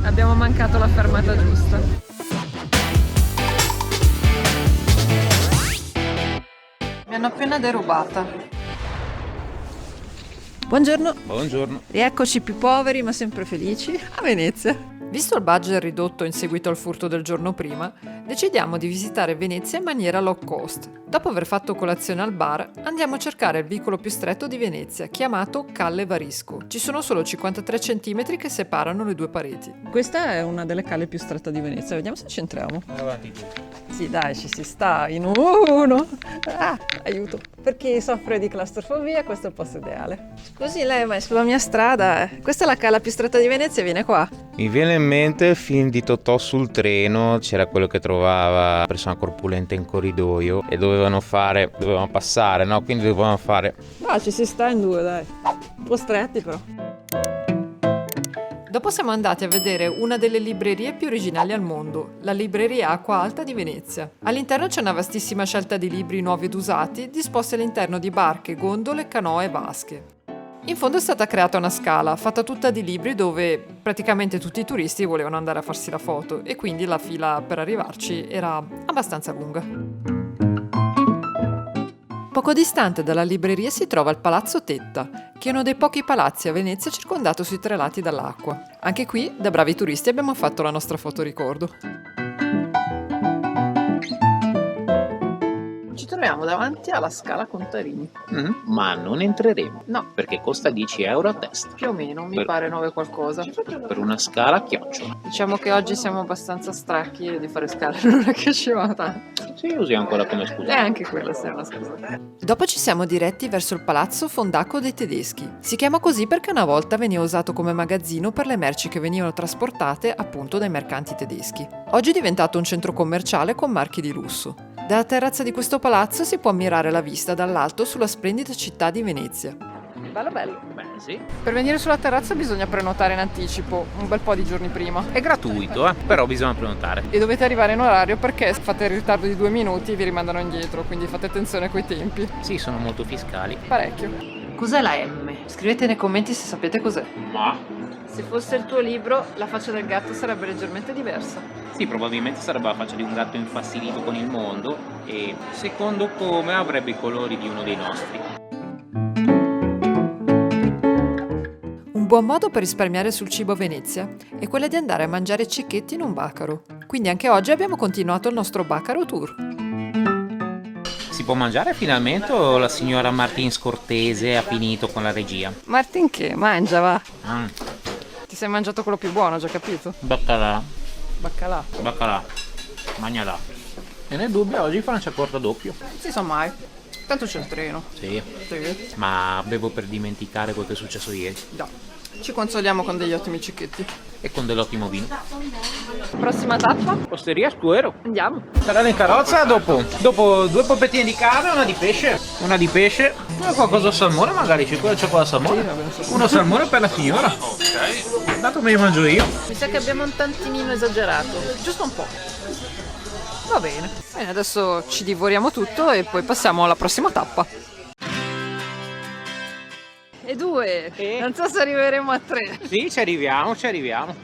Abbiamo mancato la fermata giusta. Mi hanno appena derubata. Buongiorno. Buongiorno. Rieccoci più poveri ma sempre felici a Venezia. Visto il budget ridotto in seguito al furto del giorno prima, decidiamo di visitare Venezia in maniera low cost. Dopo aver fatto colazione al bar, andiamo a cercare il vicolo più stretto di Venezia, chiamato Calle Varisco. Ci sono solo 53 cm che separano le due pareti. Questa è una delle calle più strette di Venezia, vediamo se ci entriamo. Avanti tu. Sì, dai, ci si sta in uno. Aiuto. Per chi soffre di claustrofobia, questo è il posto ideale. Scusi, lei, ma è sulla mia strada. Questa è la cala più stretta di Venezia, viene qua. Mi viene in mente il film di Totò sul treno, c'era quello che trovava persona corpulenta in corridoio e dovevano passare, no? Quindi dovevano fare... No, ci si sta in due, dai. Un po' stretti però. Dopo siamo andati a vedere una delle librerie più originali al mondo, la libreria Acqua Alta di Venezia. All'interno c'è una vastissima scelta di libri nuovi ed usati, disposti all'interno di barche, gondole, canoe e vasche. In fondo è stata creata una scala, fatta tutta di libri dove praticamente tutti i turisti volevano andare a farsi la foto e quindi la fila per arrivarci era abbastanza lunga. Poco distante dalla libreria si trova il Palazzo Tetta, che è uno dei pochi palazzi a Venezia circondato sui 3 lati dall'acqua. Anche qui, da bravi turisti, abbiamo fatto la nostra foto ricordo. Ci troviamo davanti alla Scala Contarini. Ma non entreremo. No. Perché costa 10 euro a testa. Più o meno, mi pare 9 qualcosa. Per una scala a chiocciola. Diciamo che oggi siamo abbastanza stracchi e di fare scale non è che ci va tanto. Sì, usi ancora come E scusa. anche quella sia una scusa. Dopo ci siamo diretti verso il palazzo Fondacco dei Tedeschi. Si chiama così perché una volta veniva usato come magazzino per le merci che venivano trasportate appunto dai mercanti tedeschi. Oggi è diventato un centro commerciale con marchi di lusso. Dalla terrazza di questo palazzo si può ammirare la vista dall'alto sulla splendida città di Venezia. Bello bello. Beh, sì. Per venire sulla terrazza bisogna prenotare in anticipo, un bel po' di giorni prima. È gratuito, però bisogna prenotare. E dovete arrivare in orario perché se fate il ritardo di 2 minuti vi rimandano indietro, quindi fate attenzione coi tempi. Sì, sono molto fiscali. Parecchio. Cos'è la M? Scrivete nei commenti se sapete cos'è. Ma... Se fosse il tuo libro, la faccia del gatto sarebbe leggermente diversa. Sì, probabilmente sarebbe la faccia di un gatto infastidito con il mondo e, secondo come, avrebbe i colori di uno dei nostri. Un buon modo per risparmiare sul cibo a Venezia è quello di andare a mangiare cicchetti in un bacaro. Quindi anche oggi abbiamo continuato il nostro bacaro tour. Si può mangiare finalmente o la signora Martin Scortese ha finito con la regia? Martin che? Mangia, va. Mm. Ti sei mangiato quello più buono, già capito? Baccalà, Baccalà. baccalà, magnalà. E nel dubbio oggi Francia corta doppio. Non si sa mai. Tanto c'è il treno. Sì, Sì. ma bevo per dimenticare quel che è successo ieri. Già. Ci consoliamo con degli ottimi cicchetti. E con dell'ottimo vino. Prossima tappa? Osteria Stuero. Andiamo. Sarà in carrozza dopo 2 polpettine di carne e una di pesce. Una di pesce. E qualcosa al salmone magari, c'è quello al salmone. Uno salmone per la signora. Ok. Dato me li mangio io. Mi sa che abbiamo un tantinino esagerato. Giusto un po'. Va bene. Bene, adesso ci divoriamo tutto e poi passiamo alla prossima tappa. E 2. Non so se arriveremo a 3. Sì, ci arriviamo.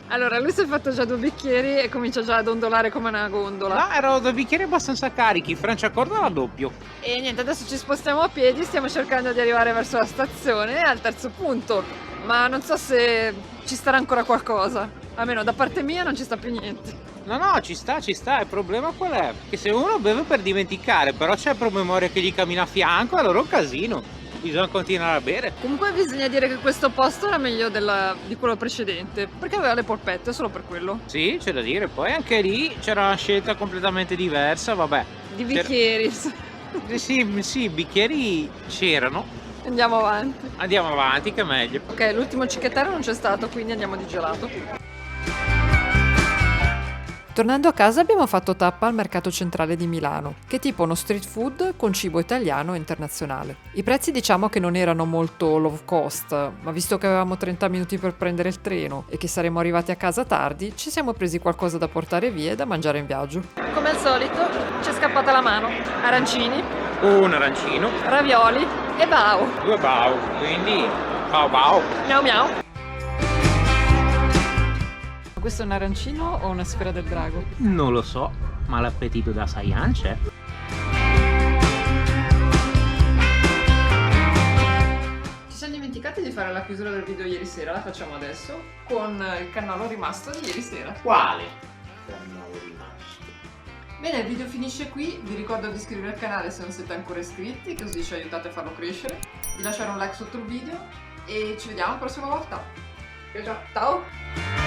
Allora, lui si è fatto già 2 bicchieri e comincia già ad ondolare come una gondola. No, erano 2 bicchieri abbastanza carichi. Francia corta la doppio. E niente, adesso ci spostiamo a piedi, stiamo cercando di arrivare verso la stazione al terzo punto. Ma non so se ci starà ancora qualcosa. Almeno da parte mia non ci sta più niente. No, ci sta. Il problema qual è? Che se uno beve per dimenticare, però c'è il promemoria che gli cammina a fianco, allora è un casino. Bisogna continuare a bere. Comunque bisogna dire che questo posto era meglio di quello precedente, perché aveva le polpette, solo per quello. Sì, c'è da dire. Poi anche lì c'era una scelta completamente diversa, vabbè. Di bicchieri. Sì, bicchieri c'erano. Andiamo avanti. Andiamo avanti, che è meglio. Ok, l'ultimo cicchettaro non c'è stato, quindi andiamo di gelato. Tornando a casa abbiamo fatto tappa al mercato centrale di Milano, che è tipo uno street food con cibo italiano e internazionale. I prezzi diciamo che non erano molto low cost, ma visto che avevamo 30 minuti per prendere il treno e che saremmo arrivati a casa tardi, ci siamo presi qualcosa da portare via e da mangiare in viaggio. Come al solito ci è scappata la mano. Arancini, Un arancino, ravioli e bao. 2 bao, quindi bao bao. Miau miau. questo è un arancino o una sfera del drago? Non lo so, ma l'appetito da Saiyan c'è. Ci siamo dimenticati di fare la chiusura del video ieri sera, la facciamo adesso con il cannolo rimasto di ieri sera. Quale cannolo rimasto? Bene, il video finisce qui, vi ricordo di iscrivervi al canale se non siete ancora iscritti, così ci aiutate a farlo crescere, di lasciare un like sotto il video e ci vediamo la prossima volta. Ciao! Ciao!